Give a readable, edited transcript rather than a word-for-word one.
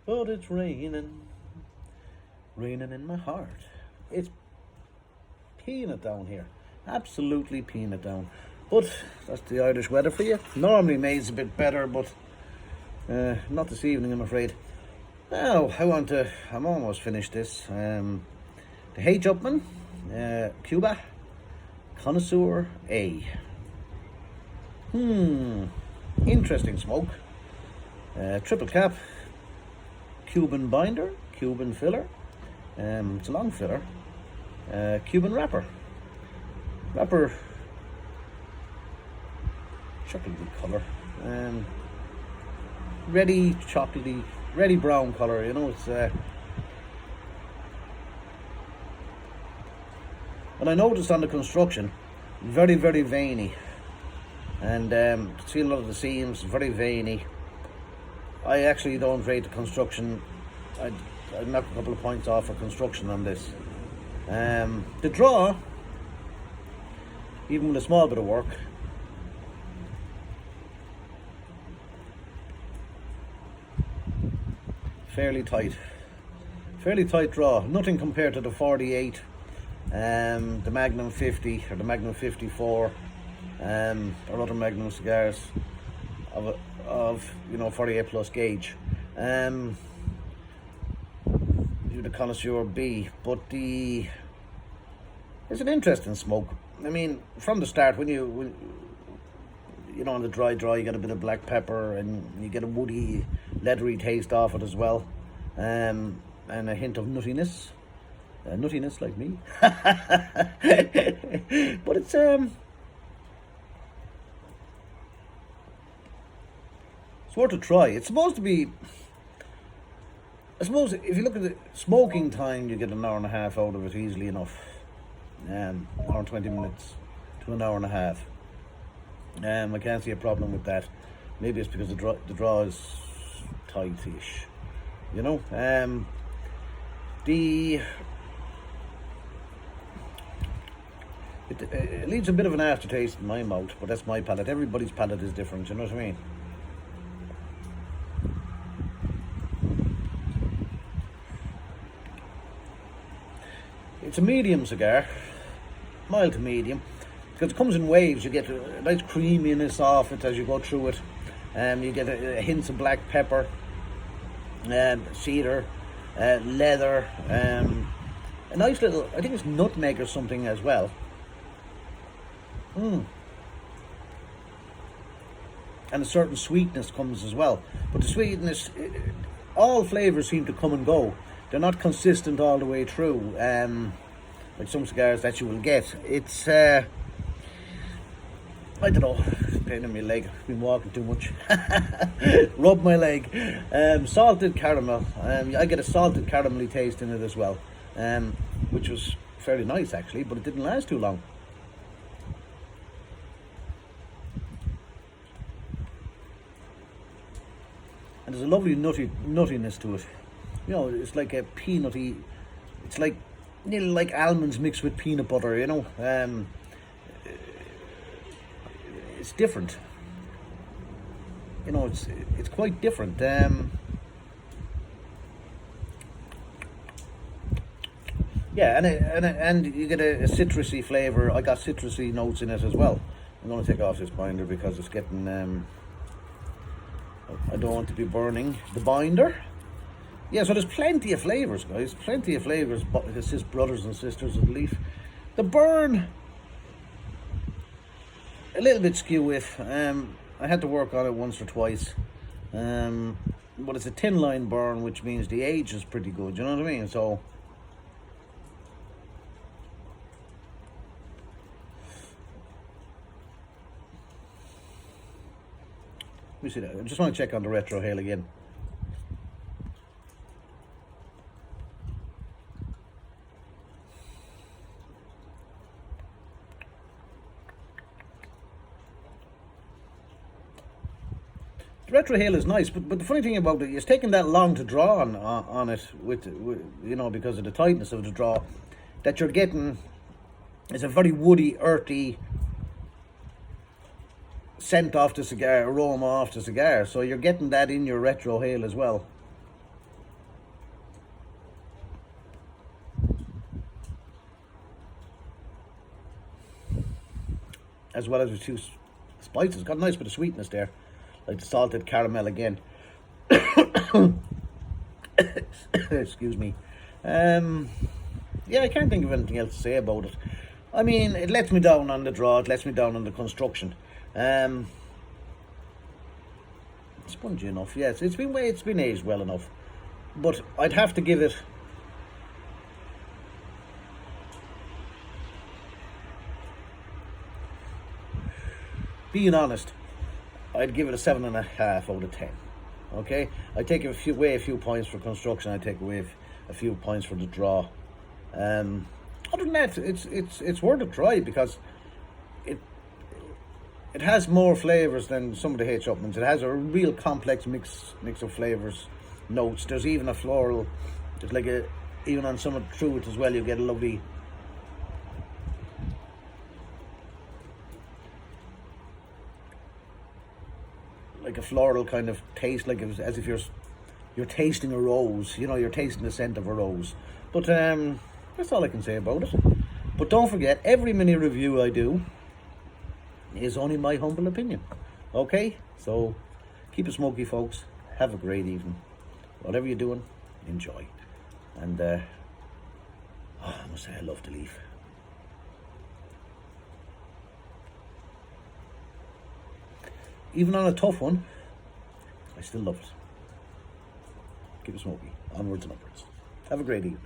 But it's raining, raining in my heart. It's peeing it down here. Absolutely peeing it down. But that's the Irish weather for you. Normally May's a bit better, but not this evening, I'm afraid. Now, I'm almost finished this. The H. Upmann, Cuba, Connoisseur A. Interesting smoke. Triple cap, Cuban binder, Cuban filler. It's a long filler. Cuban wrapper. Wrapper, chocolatey colour. Ready chocolatey, ready brown colour. You know, it's. And I noticed on the construction, very, very veiny. And see a lot of the seams, very veiny. I actually don't rate the construction. I'd knock a couple of points off for construction on this. The draw, even with a small bit of work, fairly tight draw. Nothing compared to the 48, the Magnum 50 or the Magnum 54, or other Magnum cigars of 48 plus gauge. The Connoisseur B, but it's an interesting smoke. I mean, from the start, when on the dry, you get a bit of black pepper and you get a woody, leathery taste off it as well, and a hint of nuttiness, like me. But it's worth a try. It's supposed to be. I suppose if you look at the smoking time, you get an hour and a half out of it easily enough. An hour and 20 minutes to an hour and a half. I can't see a problem with that. Maybe it's because the draw is tightish. It leaves a bit of an aftertaste in my mouth, but that's my palate. Everybody's palate is different, you know what I mean? It's a medium cigar, mild to medium, because it comes in waves. You get a nice creaminess off it as you go through it. You get a hints of black pepper, cedar, leather, a nice little, I think it's nutmeg or something as well. And a certain sweetness comes as well. But the sweetness, all flavours seem to come and go. They're not consistent all the way through, like some cigars that you will get. It's, I don't know, pain in my leg, I've been walking too much. Rub my leg. Salted caramel. I get a salted caramelly taste in it as well, which was fairly nice actually, but it didn't last too long. And there's a lovely nuttiness to it. It's like a peanutty, it's like nearly like almonds mixed with peanut butter, it's different. It's quite different. Yeah, and you get a citrusy flavour. I got citrusy notes in it as well. I'm going to take off this binder because it's getting, I don't want to be burning the binder. Yeah, so there's plenty of flavours, guys. Plenty of flavours, brothers and sisters of the leaf. The burn, a little bit skew with. I had to work on it once or twice. But it's a thin line burn, which means the age is pretty good, you know what I mean? So, let me see that. I just want to check on the retrohale again. The retrohale is nice, but the funny thing about it, it's taking that long to draw on it with because of the tightness of the draw, that you're getting is a very woody, earthy scent off the cigar, aroma off the cigar. So you're getting that in your retrohale as well. as well as a few spices. Got a nice bit of sweetness there, like the salted caramel again. Excuse me. Yeah, I can't think of anything else to say about it. I mean, it lets me down on the draw. It lets me down on the construction. Spongy enough, yes. It's been aged well enough, but I'd have to give it. Being honest, I'd give it a 7.5 out of 10. Okay, I take away a few points for construction. I take away a few points for the draw. Other than that, it's worth a try because it has more flavors than some of the H. Upmanns. It has a real complex mix of flavors, notes. There's even a floral. There's like even on some of through it as well. You get a lovely. Like a floral kind of taste, like as if you're tasting a rose. You know, you're tasting the scent of a rose. But that's all I can say about it. But don't forget, every mini review I do is only my humble opinion. Okay, so keep it smoky, folks. Have a great evening. Whatever you're doing, enjoy. And I must say, I love the leaf. Even on a tough one, I still love it. Keep it smoky. Onwards and upwards. Have a great evening.